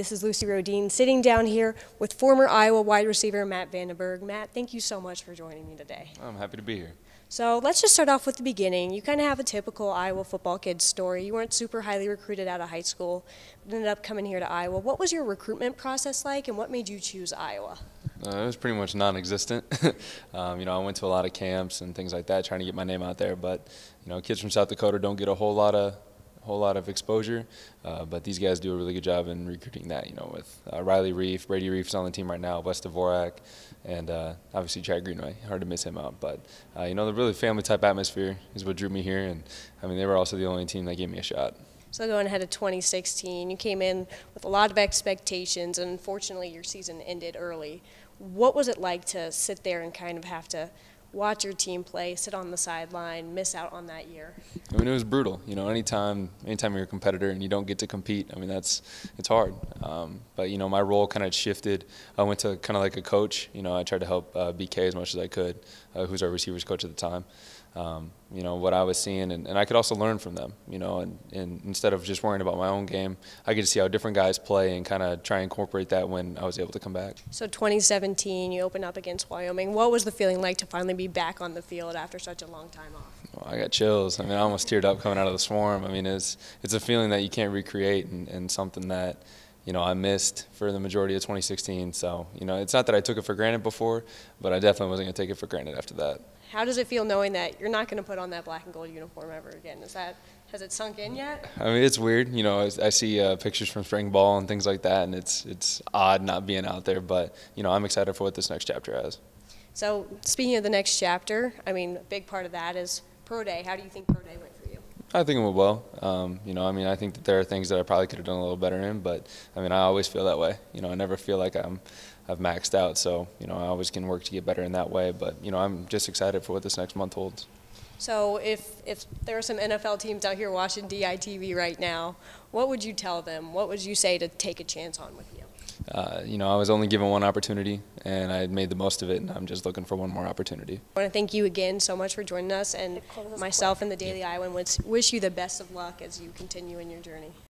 This is Lucy Rodine sitting down here with former Iowa wide receiver Matt VandeBurg. Matt, thank you so much for joining me today. I'm happy to be here. So let's just start off with the beginning. You kind of have a typical Iowa football kid story. You weren't super highly recruited out of high school, but ended up coming here to Iowa. What was your recruitment process like, and what made you choose Iowa? It was pretty much non-existent. I went to a lot of camps and things like that, trying to get my name out there. But kids from South Dakota don't get a whole lot of exposure, but these guys do a really good job in recruiting that. With Riley Reef, Brady Reef's on the team right now, West Dvorak, and obviously Chad Greenway. Hard to miss him out, but the really family type atmosphere is what drew me here, and they were also the only team that gave me a shot. So going ahead of 2016, you came in with a lot of expectations, and unfortunately your season ended early. What was it like to sit there and kind of have to watch your team play, sit on the sideline, miss out on that year? It was brutal. Anytime you're a competitor and you don't get to compete, it's hard. But my role kind of shifted. I went to kind of like a coach. I tried to help BK as much as I could, who's our receivers coach at the time. What I was seeing, and I could also learn from them, and instead of just worrying about my own game, I get to see how different guys play and kind of try and incorporate that when I was able to come back. So 2017, you opened up against Wyoming. What was the feeling like to finally be back on the field after such a long time off? Well, I got chills. I almost teared up coming out of the Swarm. It's a feeling that you can't recreate, and something that I missed for the majority of 2016. So, it's not that I took it for granted before, but I definitely wasn't going to take it for granted after that. How does it feel knowing that you're not going to put on that black and gold uniform ever again? Has it sunk in yet? It's weird. I see pictures from spring ball and things like that, and it's odd not being out there. But, I'm excited for what this next chapter has. So, speaking of the next chapter, a big part of that is Pro Day. How do you think Pro Day went for you? I think it went well. I think that there are things that I probably could have done a little better in, but I always feel that way. I never feel like I've maxed out, so I always can work to get better in that way. But I'm just excited for what this next month holds. So if there are some NFL teams out here watching DITV right now, what would you tell them? What would you say to take a chance on with you? I was only given one opportunity, and I made the most of it, and I'm just looking for one more opportunity. I want to thank you again so much for joining us, and myself and the Daily Iowan wish you the best of luck as you continue in your journey.